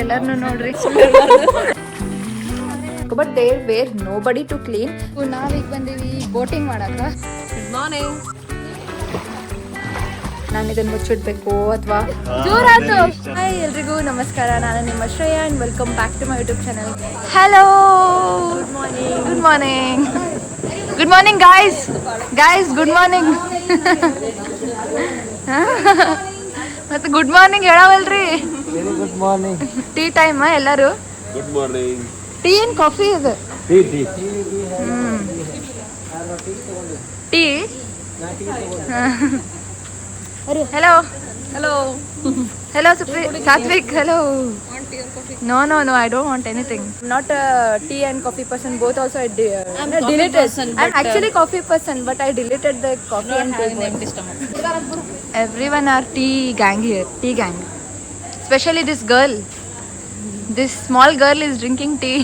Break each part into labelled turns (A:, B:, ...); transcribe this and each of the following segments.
A: ಎಲ್ಲರನ್ನು ನೋಡ್ರಿ. But there were nobody to clean. ನಾವೀಗ ಬಂದೀವಿ ಬೋಟಿಂಗ್ ಮಾಡಕ. Good morning. ನಾನು ಇದನ್ನು ಮುಚ್ಚಿಡ್ಬೇಕು ಅಥವಾ ಜೋರಾತು. ಹಾಯ್ ಎಲ್ರಿಗೂ ನಮಸ್ಕಾರ, ನಾನು ನಿಮ್ಮ Shreya and welcome back to my YouTube channel. Hello, good morning. Good morning. Good morning guys. Good morning. ಮತ್ತೆ ಗುಡ್ ಮಾರ್ನಿಂಗ್ ಹೇಳವಲ್ರಿ.
B: Good morning.
A: ಟೀ ಟೈಮ್ ಎಲ್ಲರೂ.
B: Good morning.
A: Tea and coffee ಇದು. Tea. Hello. Hello. Hello, Satvik. Hello. No, I don't want anything. Not a tea and coffee person. Both also I deleted. I'm actually coffee person, but I deleted the coffee and tea. Empty stomach. Everyone are tea gang here. Tea gang. Especially this girl. This small girl is drinking tea.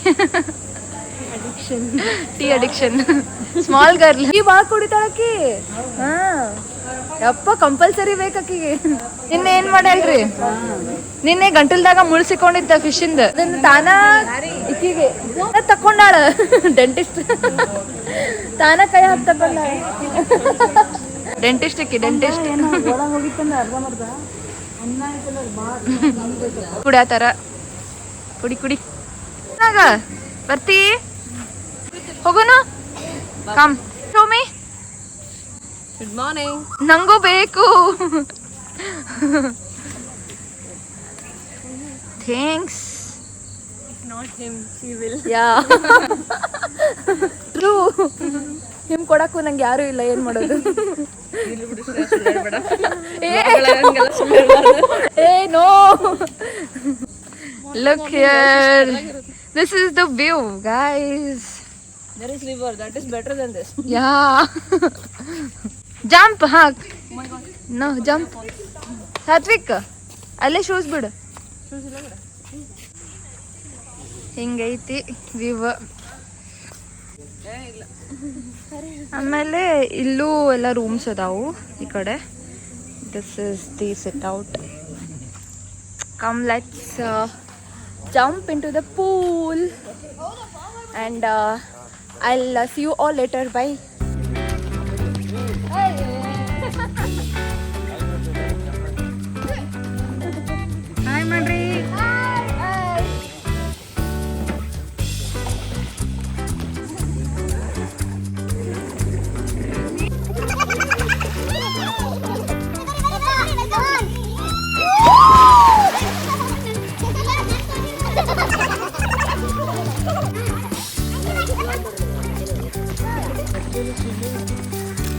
A: Addiction. Tea addiction. Small girl. Tea ಬಾಳ ಕುಡಿತಾಳಕಿ. ಹಾ. ಯಪ್ಪ compulsory ಬೇಕಕ್ಕಿಗೆ. ನಿನ್ನೆ ಏನ್ ಮಾಡಲ್ರಿ, ನಿನ್ನೆ ಗಂಟಲ್ದಾಗ ಮುಳ್ಸಿಕೊಂಡಿದ್ದ fish ಇಂದ ಅದನ್ನ ತಾನ ಇಕ್ಕಿಗೆ ತಕೊಂಡಾಳ. Dentist ತಾನ ಕೈ ಹಾಕಿ ತಕೊಂಡಾಳ. ಡೆಂಟಿಸ್ಟ್ ಇಕ್ಕಿ ಡೆಂಟಿಸ್ಟ್ ಕುಡಿಯತಾರ. ಕುಡಿ ಆಗ ಬರ್ತಿ ಹೋಗೋನು. Come show me. Good morning. ನಂಗೂ ಬೇಕು. Thanks. Not him, he will. Ya true. Him ಕೊಡಕ್ಕೂ ನಂಗೆ ಯಾರು ಇಲ್ಲ, ಏನ್ ಮಾಡೋದು. ಏ no. Look here. This is the view, guys. There is river. That is better than this. Yeah. Jump, hug. Oh my god. No, jump. Satvik, ಅಲ್ಲೇ shoes ಬಿಡು. ಹಿಂಗೈತಿ view. ಆಮೇಲೆ ಇಲ್ಲೂ ಎಲ್ಲ ರೂಮ್ಸ್ ಅದಾವು ಈ ಕಡೆ. This is the sit out. Come let's jump into the pool and I'll see you all later. Bye. Hi Madri. Hi.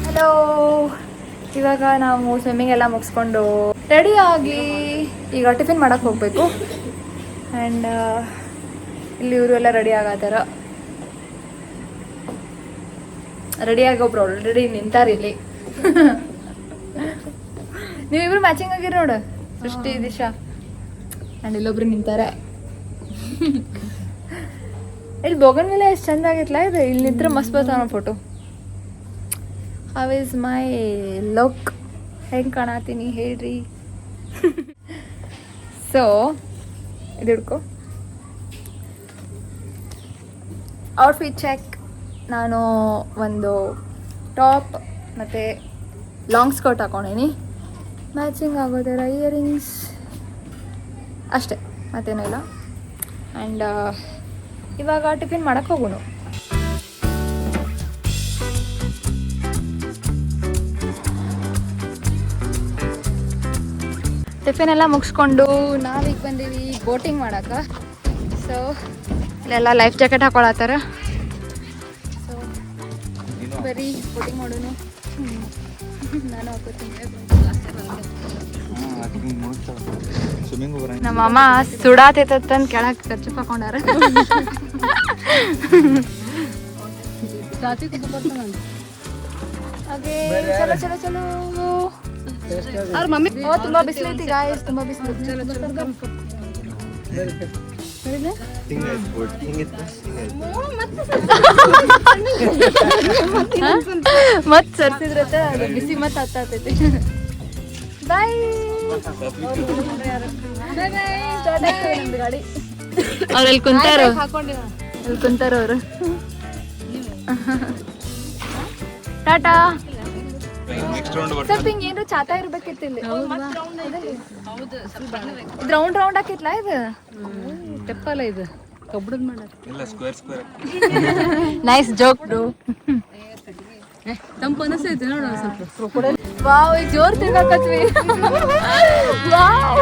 A: Hello. ಇವಾಗ ನಾವು ಸ್ವಿಮ್ಮಿಂಗ್ ಎಲ್ಲ ಮುಗಿಸ್ಕೊಂಡು ರೆಡಿ ಆಗಿ ಈಗ ಟಿಫಿನ್ ಮಾಡಕ್ಕೆ ಹೋಗಬೇಕು. ಆ್ಯಂಡ್ ಇಲ್ಲಿ ಇವರು ಎಲ್ಲ ರೆಡಿ ಆಗತ್ತಾರ. ರೆಡಿಯಾಗಿ ಒಬ್ರು ಆಲ್ರೆಡಿ ನಿಂತಾರ ಇಲ್ಲಿ. ನೀವಿಬ್ರು ಮ್ಯಾಚಿಂಗ್ ಆಗಿರಿ ನೋಡು, ಸೃಷ್ಟಿ ದಿಶಾ. ಆ್ಯಂಡ್ ಇಲ್ಲೊಬ್ರು ನಿಂತಾರೆ. ಇಲ್ಲಿ ಬೋಗನ್ ಮೇಲೆ ಎಷ್ಟು ಚಂದ ಆಗಿತ್ತಲ್ಲ ಇದು. ಇಲ್ಲಿ ನಿಂತ್ರೆ ಮಸ್ತ್ ಬರ್ತಾವ photo. How is my look? ಹೆಂಗೆ ಕಾಣತೀನಿ ಹೇಳ್ರಿ. ಸೊ ಇದು ಹಿಡ್ಕೊ. Outfit check. ನಾನು ಒಂದು ಟಾಪ್ ಮತ್ತು ಲಾಂಗ್ ಸ್ಕರ್ಟ್ ಹಾಕೊಂಡೀನಿ. ಮ್ಯಾಚಿಂಗ್ ಆಗೋದರ ಇಯರಿಂಗ್ಸ್ ಅಷ್ಟೇ, ಮತ್ತೇನೂ ಇಲ್ಲ. ಆ್ಯಂಡ್ ಇವಾಗ ಟಿಫಿನ್ ಮಾಡಕ್ಕೆ ಹೋಗೋಣ. ಟಿಫಿನ್ ಎಲ್ಲ ಮುಗಿಸ್ಕೊಂಡು ನಾವೀಗ ಬಂದೀವಿ ಬೋಟಿಂಗ್ ಮಾಡಕ್ಕೆ. ಸೊ ಇಲ್ಲೆಲ್ಲ ಲೈಫ್ ಜಾಕೆಟ್ ಹಾಕೊಳತ್ತಾರ. ಸೊ ಬರೀ ಬೋಟಿಂಗ್ ಮಾಡೋಣ. ನಾನು ಹಾಕೋತೀನಿ. ನಮ್ಮ ಅಮ್ಮ ಸುಡಾತೈತಂತ ಕೆಳಗೆ ಕರ್ಚಿಪ್ ಹಾಕೊಂಡಾರ. ಹಾಗೆ ಚಲೋ ಚಲೋ ಚಲೋ. ಅವ್ರ ಮಮ್ಮಿ ತುಂಬಾ ಬಿಸಿಲೈತಿ ಗಾಯ್ಸ್, ತುಂಬಾ ಬಿಸಿಲು. ಮತ್ ಸರ್ಸಿದ್ರತ್ತ ಬಿಸಿ ಮತ್ ಹತ್ತೈತಿ. ಬಾಯ್. ಗಾಡಿ ಅವ್ರಲ್ಲಿ ಕುಂತಾರ ಅಲ್ಲಿ ಕುಂತಾರ ಅವರು. ಟಾಟಾ. ಸ್ವಲ್ಪ ಹಿಂಗ ಏನ್ರ ಚಾತಾ ಇರ್ಬೇಕಿತ್ತು ಇಲ್ಲಿ. ಇದು ರೌಂಡ್ ರೌಂಡ್ ಆಕೈತ್ಲಾ ಇದು ತೆಪ್ಪಲ್ಲ ಇದು ಕಬ್ಬಡದ್ ಮಾಡ. Nice joke bro. ತಂಪು ಅನಿಸ್ತೈತಿ ನೋಡ ಸ್ವಲ್ಪ. ವಾವ್ ಈಗ ಜೋರ್ ತಿರ್ಗಾಕತ್ವಿ. ವಾವ್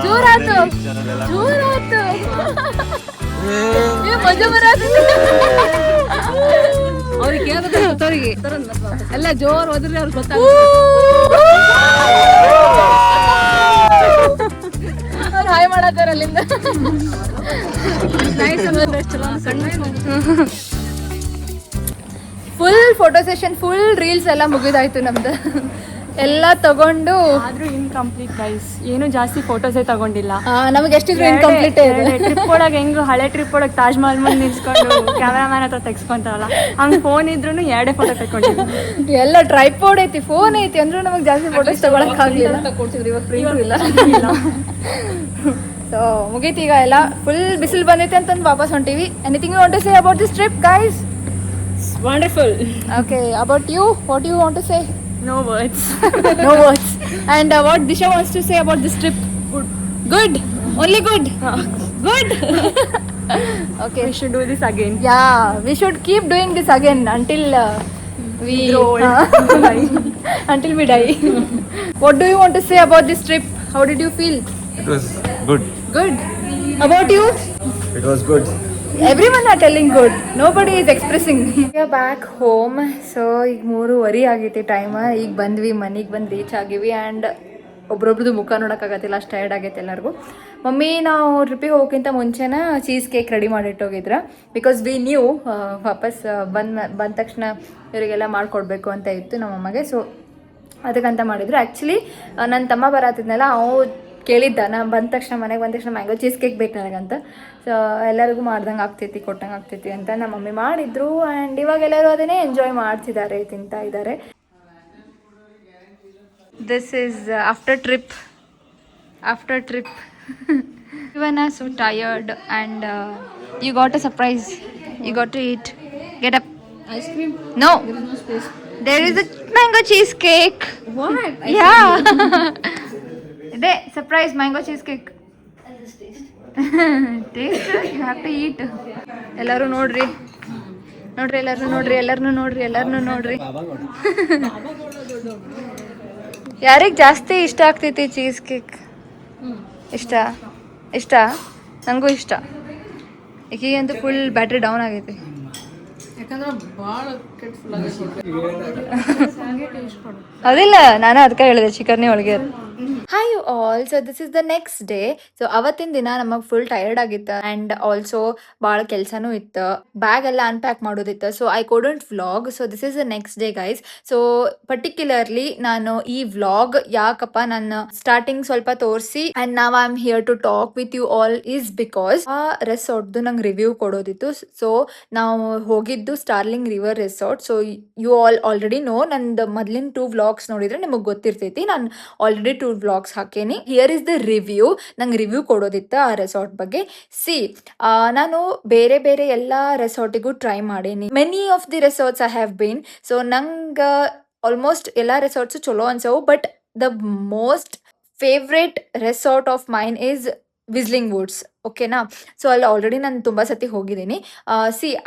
A: ಜೋರಾತು ಜೋರಾತು. ಮಜಾ ಬರತ್ತೆ ಅವ್ರಿಗೆ ಕೇಳೋರಿಗೆ ಎಲ್ಲ ಜೋರ್ ಹೋದ್ರಿ ಅವ್ರಿಗೆ ಗೊತ್ತಾಗುತ್ತೆ. ಅವ್ರು ಹಾಯ್ ಮಾಡತ್ತಾರ ಅಲ್ಲಿಂದ. Full photo session, full reels ಎಲ್ಲ ಮುಗಿದಾಯ್ತು ನಮ್ದು. ಎಲ್ಲ ತಗೊಂಡು
C: ಆದ್ರೂ ಇನ್ಕಂಪ್ಲೀಟ್ ಗೈಸ್. ಏನು ಜಾಸ್ತಿ ಫೋಟೋಸೇ ತಗೊಂಡಿಲ್ಲ.
A: ನಮಗೆ ಎಷ್ಟಿದ್ರು ಇನ್ಕಂಪ್ಲೀಟ್.
C: ಟ್ರಿಪ್ ಒಳಗೆ ಹೆಂಗು ಹಳೆ ಟ್ರಿಪ್ ಒಳಗೆ ತಾಜ್ ಮಹಲ್ ಮುಂದೆ ನಿಲ್ಸ್ಕೊಂಡು ಕ್ಯಾಮ್ರಾಮ್ಯಾನ್ ಹತ್ರ ತೆಗ್ಸ್ಕೊಂತಾರಲ್ಲ ಹಂಗೆ ಫೋನ್ ಇದ್ರೂ 2 ಫೋಟೋ ತಗೊಂಡಿಲ್ಲ.
A: ಎಲ್ಲ ಟ್ರೈಪೋಡ್ ಐತಿ, ಫೋನ್ ಐತಿ ಅಂದ್ರೂ ನಮಗೆ ಜಾಸ್ತಿ ಫೋಟೋಸ್ ತಗೊಳಕ್ ಆಗ್ಲಿಲ್ಲ. ಇವಾಗ ಪ್ರಿಂಟ್ ಇಲ್ಲ. ಸೊ ಮುಗೀತಿ ಈಗ ಎಲ್ಲ. ಫುಲ್ ಬಿಸಿಲು ಬಂದೈತೆ ಅಂತಂದು ವಾಪಸ್ ಹೊಂಟಿವಿ. Anything you want to say about this trip guys?
C: Wonderful.
A: Okay, about you, what you want to say?
C: No words.
A: No words. And what Disha wants to say about this trip?
C: Good.
A: Good. Only good. Good. Okay.
C: We should do this again.
A: Yeah, we should keep doing this again until we
C: grow old.
A: until we die. What do you want to say about this trip? How did you feel?
B: It was good.
A: Good. About you?
B: It was good.
A: Everyone are telling good. Nobody is expressing. We are back home. So ಈಗ 3:30 ಆಗೈತಿ time. ಈಗ ಬಂದ್ವಿ, ಮನೆಗೆ ಬಂದು reach ಆಗಿವಿ. And ಒಬ್ರೊಬ್ರದ್ದು ಮುಖ ನೋಡೋಕ್ಕಾಗತ್ತಿಲ್ಲ, ಅಷ್ಟು tired ಆಗೈತೆ ಎಲ್ಲರಿಗೂ. ಮಮ್ಮಿ ನಾವು ಟ್ರಿಪ್ಪಿಗೆ ಹೋಗೋಕ್ಕಿಂತ ಮುಂಚೆನ ಚೀಸ್ ಕೇಕ್ ರೆಡಿ ಮಾಡಿಟ್ಟೋಗಿದ್ರ. ಬಿಕಾಸ್ ವಿ ನ್ಯೂ ವಾಪಸ್ ಬಂದ ತಕ್ಷಣ ಇವರಿಗೆಲ್ಲ ಮಾಡಿಕೊಡ್ಬೇಕು ಅಂತ ಇತ್ತು ನಮ್ಮಮ್ಮಗೆ. ಸೊ ಅದಕ್ಕಂತ ಮಾಡಿದ್ರು. ಆ್ಯಕ್ಚುಲಿ ನನ್ನ ತಮ್ಮ ಬರತ್ತಿದ್ನಲ್ಲ, ಅವು ಕೇಳಿದ್ದ ನಾನು ಬಂದ ತಕ್ಷಣ, ಮನೆಗೆ ಬಂದ ತಕ್ಷಣ ಮ್ಯಾಂಗೋ ಚೀಸ್ ಕೇಕ್ ಬೇಕು ನನಗಂತ. ಸೊ ಎಲ್ಲರಿಗೂ ಮಾಡ್ದಂಗೆ ಆಗ್ತೈತಿ, ಕೊಟ್ಟಂಗೆ ಆಗ್ತೈತಿ ಅಂತ ನಮ್ಮ ಮಮ್ಮಿ ಮಾಡಿದ್ರು. ಆ್ಯಂಡ್ ಇವಾಗ ಎಲ್ಲರೂ ಅದನ್ನೇ ಎಂಜಾಯ್ ಮಾಡ್ತಿದ್ದಾರೆ, ತಿಂತಾ ಇದ್ದಾರೆ. This is after trip. Even are so tired and you got a surprise. You got to eat. Get up.
C: Ice cream?
A: No.
C: There is no space.
A: There is a mango cheesecake.
C: What?
A: Yeah. ಇದೆ surprise mango cheesecake. Taste. You have to eat. ಎಲ್ಲರೂ ನೋಡ್ರಿ. ಯಾರಿಗೆ ಜಾಸ್ತಿ ಇಷ್ಟ ಆಗ್ತೈತಿ cheese cake? ಇಷ್ಟ ನನಗೂ ಇಷ್ಟ. ಈಗಂತೂ ಫುಲ್ ಬ್ಯಾಟ್ರಿ ಡೌನ್ ಆಗೈತಿ.
C: ಯಾಕಂದ್ರೆ ಭಾಳ ಕೆಟ್ಫುಲ್
A: ಅದಿಲ್ಲ, ನಾನು ಅದಕ್ಕೆ ಹೇಳಿದೆ ಚಿಕನ್ನೇ ಒಳಗೆ. Hi you all. So this is the next day. So ಅವತ್ತಿನ ದಿನ ನಮಗೆ ಫುಲ್ ಟಯರ್ಡ್ ಆಗಿತ್ತು. ಆ್ಯಂಡ್ ಆಲ್ಸೋ ಭಾಳ ಕೆಲಸನೂ ಇತ್ತು, ಬ್ಯಾಗ್ ಎಲ್ಲ ಅನ್ಪ್ಯಾಕ್ ಮಾಡೋದಿತ್ತು. So I couldn't vlog. So this is the next day guys. So particularly ನಾನು ಈ ವ್ಲಾಗ್ ಯಾಕಪ್ಪ ನಾನು ಸ್ಟಾರ್ಟಿಂಗ್ ಸ್ವಲ್ಪ ತೋರಿಸಿ and now I am here to talk with you all is because ಆ ರೆಸಾರ್ಟ್ದು ನಂಗೆ ರಿವ್ಯೂ ಕೊಡೋದಿತ್ತು. ಸೊ ನಾವು ಹೋಗಿದ್ದು Starling River Resort. So you already know, ನಂದು ಮೊದಲಿನ 2 ವ್ಲಾಗ್ಸ್ ನೋಡಿದ್ರೆ ನಿಮಗೆ ಗೊತ್ತಿರ್ತೈತಿ. ನಾನು ಆಲ್ರೆಡಿ 2 ವ್ಲಾಗ್ಸ್ ಹಾಕೇನಿ. Here is the review. ನಂಗೆ ರಿವ್ಯೂ ಕೊಡೋದಿತ್ತು ಆ ರೆಸಾರ್ಟ್ ಬಗ್ಗೆ. ನಾನು ಬೇರೆ ಬೇರೆ ಎಲ್ಲ ರೆಸಾರ್ಟಿಗೂ ಟ್ರೈ ಮಾಡೀನಿ. Many of the resorts I have been. So ನಂಗೆ ಆಲ್ಮೋಸ್ಟ್ ಎಲ್ಲ ರೆಸಾರ್ಟ್ಸು ಚಲೋ ಅನ್ಸವು. But the most favourite resort of mine is Whistling Woods. ಓಕೆನಾ? ಸೊ ಅಲ್ಲಿ ಆಲ್ರೆಡಿ ನಾನು ತುಂಬ ಸತಿ ಹೋಗಿದ್ದೀನಿ.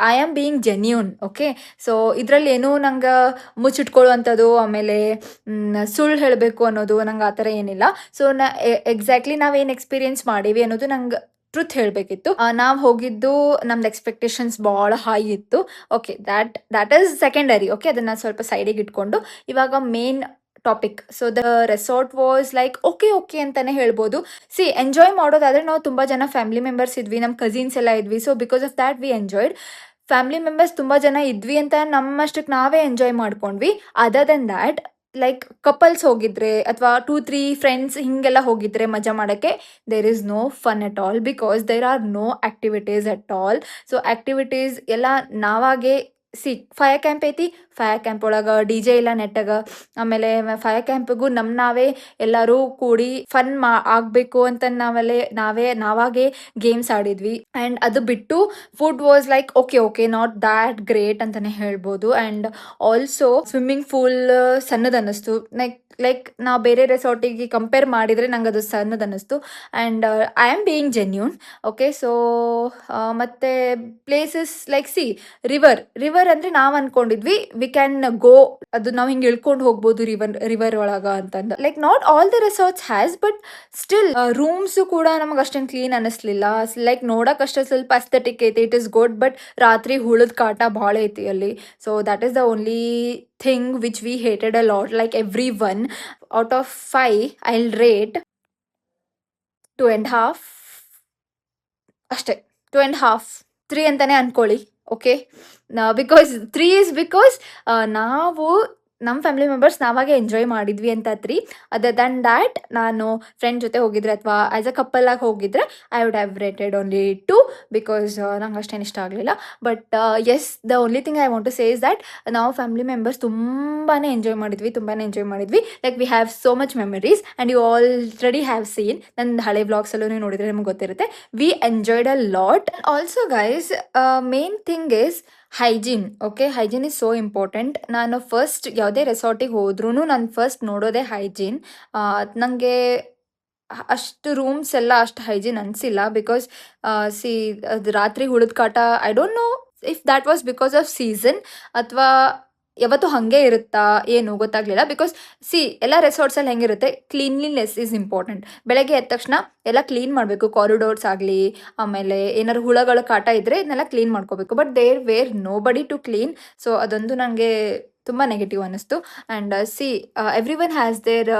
A: I am being genuine. Okay, so ಇದರಲ್ಲಿ ಏನೂ ನಂಗೆ ಮುಚ್ಚಿಟ್ಕೊಳ್ಳುವಂಥದ್ದು, ಆಮೇಲೆ ಸುಳ್ಳು ಹೇಳಬೇಕು ಅನ್ನೋದು ನಂಗೆ ಆ ಥರ ಏನಿಲ್ಲ. ಸೊ ಎಕ್ಸಾಕ್ಟ್ಲಿ ನಾವೇನು ಎಕ್ಸ್ಪೀರಿಯನ್ಸ್ ಮಾಡೀವಿ ಅನ್ನೋದು ನಂಗೆ ಟ್ರುತ್ ಹೇಳಬೇಕಿತ್ತು. ನಾವು ಹೋಗಿದ್ದು ನಮ್ದು ಎಕ್ಸ್ಪೆಕ್ಟೇಷನ್ಸ್ ಭಾಳ ಹೈ ಇತ್ತು. Okay, that is secondary. Okay, ಅದನ್ನು ಸ್ವಲ್ಪ ಸೈಡಿಗೆ ಇಟ್ಕೊಂಡು ಇವಾಗ main topic. So the resort was like okay ಅಂತಾನೆ ಹೇಳ್ಬೋದು. ಎಂಜಾಯ್ ಮಾಡೋದಾದ್ರೆ ನಾವು ತುಂಬ ಜನ ಫ್ಯಾಮಿಲಿ ಮೆಂಬರ್ಸ್ ಇದ್ವಿ, ನಮ್ಮ ಕಸಿನ್ಸ್ ಎಲ್ಲ ಇದ್ವಿ. So because of that we enjoyed. Family members ತುಂಬ ಜನ ಇದ್ವಿ ಅಂತ ನಮ್ಮಷ್ಟಕ್ಕೆ ನಾವೇ ಎಂಜಾಯ್ ಮಾಡ್ಕೊಂಡ್ವಿ. Other than that like couples ಹೋಗಿದ್ರೆ ಅಥವಾ 2-3 ಫ್ರೆಂಡ್ಸ್ ಹಿಂಗೆಲ್ಲ ಹೋಗಿದ್ರೆ ಮಜಾ ಮಾಡೋಕ್ಕೆ there is no fun at all because there are no activities at all. So activities ಎಲ್ಲ ನಾವಾಗೆ ಫೈರ್ ಕ್ಯಾಂಪ್ ಐತಿ, ಫೈರ್ ಕ್ಯಾಂಪ್ ಒಳಗೆ ಡಿ ಜೆ ಇಲ್ಲ ನೆಟ್ಟಾಗ. ಆಮೇಲೆ ಫೈರ್ ಕ್ಯಾಂಪಿಗೂ ನಾವೇ ಎಲ್ಲರೂ ಕೂಡಿ ಫನ್ ಆಗಬೇಕು ಅಂತ ನಾವಾಗೆ ಗೇಮ್ಸ್ ಆಡಿದ್ವಿ. ಆ್ಯಂಡ್ ಅದು ಬಿಟ್ಟು food was like okay not that great ಅಂತಲೇ ಹೇಳ್ಬೋದು. ಆ್ಯಂಡ್ ಆಲ್ಸೋ ಸ್ವಿಮ್ಮಿಂಗ್ ಪೂಲ್ ಸಣ್ಣದನ್ನಿಸ್ತು. ಲೈಕ್ ನಾವು ಬೇರೆ ರೆಸಾರ್ಟಿಗೆ ಕಂಪೇರ್ ಮಾಡಿದರೆ ನಂಗೆ ಅದು ಸಣ್ಣದನ್ನಿಸ್ತು. And I am being genuine. Okay, so ಮತ್ತು ಪ್ಲೇಸಸ್ ಲೈಕ್ ರಿವರ್ ಅಂದರೆ ನಾವು ಅನ್ಕೊಂಡಿದ್ವಿ ವಿ ಕ್ಯಾನ್ ಗೋ, ಅದು ನಾವು ಹಿಂಗೆ ಇಳ್ಕೊಂಡು ಹೋಗ್ಬೋದು ರಿವರ್ ಒಳಗ ಅಂತಂದು. Like not all the resorts has, but still rooms ಕೂಡ ನಮಗೆ ಅಷ್ಟೊಂದು ಕ್ಲೀನ್ ಅನ್ನಿಸ್ಲಿಲ್ಲ. ಲೈಕ್ ನೋಡೋಕೆ ಅಷ್ಟೇ ಸ್ವಲ್ಪ ಅಸ್ಥೆಟಿಕ್ ಐತಿ, ಇಟ್ ಇಸ್ ಗುಡ್, ಬಟ್ ರಾತ್ರಿ ಹುಳದ ಕಾಟ ಭಾಳ ಐತಿ ಅಲ್ಲಿ. So that is the only thing which we hated a lot. Like everyone, out of 5 I'll rate 2.5 ಅಷ್ಟೇ. 2.5 3 ಅಂತಾನೆ ಅನ್ಕೊಳ್ಳಿ. ಓಕೆ, ಬಿಕಾಸ್ 3 is because ನಾವು ನಮ್ಮ ಫ್ಯಾಮಿಲಿ ಮೆಂಬರ್ಸ್ ನಾವಾಗೆ ಎಂಜಾಯ್ ಮಾಡಿದ್ವಿ ಅಂತ 3. ಅದರ್ ದ್ಯಾನ್ ದ್ಯಾಟ್ ನಾನು ಫ್ರೆಂಡ್ ಜೊತೆ ಹೋಗಿದ್ರೆ ಅಥವಾ ಆ್ಯಸ್ ಅ ಕಪಲ್ ಆಗಿ ಹೋಗಿದ್ರೆ I would have rated only 2 because ನಂಗೆ ಅಷ್ಟೇನು ಇಷ್ಟ ಆಗಲಿಲ್ಲ. But yes, the only thing I want to say is that ನಾವು ಫ್ಯಾಮಿಲಿ ಮೆಂಬರ್ಸ್ ತುಂಬಾ ಎಂಜಾಯ್ ಮಾಡಿದ್ವಿ. Like we have so much memories and you already have seen ನನ್ನ ಹಳೆ ವ್ಲಾಗ್ಸಲ್ಲೂ ನೀವು ನೋಡಿದರೆ ನಿಮ್ಗೆ ಗೊತ್ತಿರುತ್ತೆ. We enjoyed a lot. Also guys, main thing is hygiene. Okay, hygiene is so important. ನಾನು ಫಸ್ಟ್ ಯಾವುದೇ ರೆಸಾರ್ಟಿಗೆ ಹೋದ್ರೂ ನಾನು ಫಸ್ಟ್ ನೋಡೋದೇ ಹೈಜೀನ್. ನನಗೆ ಅಷ್ಟು ರೂಮ್ಸ್ ಎಲ್ಲ ಅಷ್ಟು ಹೈಜೀನ್ ಅನಿಸಿಲ್ಲ. ಬಿಕಾಸ್ ಅದು ರಾತ್ರಿ ಹುಳದ ಕಾಟ, I don't know if that was because of season ಅಥವಾ ಯಾವತ್ತೂ ಹಾಗೆ ಇರುತ್ತಾ ಏನು ಗೊತ್ತಾಗಲಿಲ್ಲ. ಬಿಕಾಸ್ ಎಲ್ಲ ರೆಸಾರ್ಟ್ಸಲ್ಲಿ ಹೆಂಗಿರುತ್ತೆ, ಕ್ಲೀನ್ಲಿನೆಸ್ ಈಸ್ ಇಂಪಾರ್ಟೆಂಟ್. ಬೆಳಗ್ಗೆ ಎದ್ದ ತಕ್ಷಣ ಎಲ್ಲ ಕ್ಲೀನ್ ಮಾಡಬೇಕು, ಕಾರಿಡೋರ್ಸ್ ಆಗಲಿ, ಆಮೇಲೆ ಏನಾದ್ರು ಹುಳಗಳ ಕಾಟ ಇದ್ದರೆ ಇದನ್ನೆಲ್ಲ ಕ್ಲೀನ್ ಮಾಡ್ಕೋಬೇಕು. But there were nobody to clean. So ಅದೊಂದು ನನಗೆ ತುಂಬ ನೆಗೆಟಿವ್ ಅನ್ನಿಸ್ತು. And everyone has their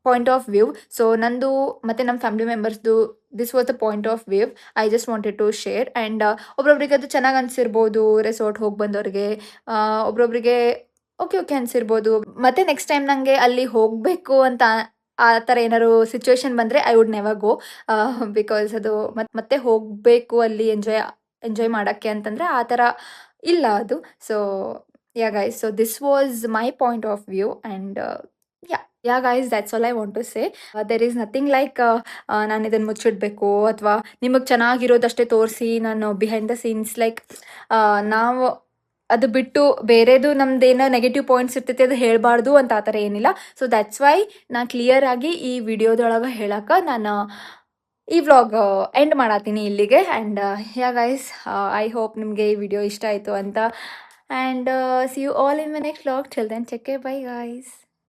A: point of view. So ನಂದು ಮತ್ತು ನಮ್ಮ ಫ್ಯಾಮಿಲಿ ಮೆಂಬರ್ಸ್ದು this was the point of view. I just wanted to share. And ಒಬ್ರೊಬ್ರಿಗೆ ಅದು ಚೆನ್ನಾಗಿ ಅನಿಸಿರ್ಬೋದು ರೆಸಾರ್ಟ್ ಹೋಗಿ ಬಂದವ್ರಿಗೆ, ಒಬ್ರೊಬ್ರಿಗೆ ಓಕೆ ಅನಿಸಿರ್ಬೋದು. ಮತ್ತು ನೆಕ್ಸ್ಟ್ ಟೈಮ್ ನನಗೆ ಅಲ್ಲಿ ಹೋಗಬೇಕು ಅಂತ ಆ ಥರ ಏನಾದ್ರು ಸಿಚುವೇಶನ್ ಬಂದರೆ I would never go. Because ಅದು ಮತ್ತೆ ಹೋಗಬೇಕು ಅಲ್ಲಿ ಎಂಜಾಯ್ ಮಾಡೋಕ್ಕೆ ಅಂತಂದರೆ ಆ ಥರ ಇಲ್ಲ ಅದು. So yeah guys, so this was my point of view. And yeah guys, that's all I want to say. There is nothing like ನಾನು ಇದನ್ನು ಮುಚ್ಚಿಡಬೇಕು ಅಥವಾ ನಿಮಗೆ ಚೆನ್ನಾಗಿರೋದಷ್ಟೇ ತೋರಿಸಿ ನಾನು ಬಿಹೈಂಡ್ ದ ಸೀನ್ಸ್ ಲೈಕ್ ನಾವು ಅದು ಬಿಟ್ಟು ಬೇರೆದು ನಮ್ದೇನೋ ನೆಗೆಟಿವ್ ಪಾಯಿಂಟ್ಸ್ ಇರ್ತೈತಿ ಅದು ಹೇಳಬಾರ್ದು ಅಂತ ಆ ಥರ ಏನಿಲ್ಲ. ಸೊ ದ್ಯಾಟ್ಸ್ ವೈ ನಾನು ಕ್ಲಿಯರ್ ಆಗಿ ಈ ವಿಡಿಯೋದೊಳಗೆ ಹೇಳಕ್ಕೆ ನಾನು ಈ ವ್ಲಾಗ್ ಎಂಡ್ ಮಾಡತ್ತೀನಿ ಇಲ್ಲಿಗೆ. And yeah guys, I hope ನಿಮಗೆ ಈ ವಿಡಿಯೋ ಇಷ್ಟ ಆಯಿತು ಅಂತ. And see you all in my next vlog. Till then take care, bye guys.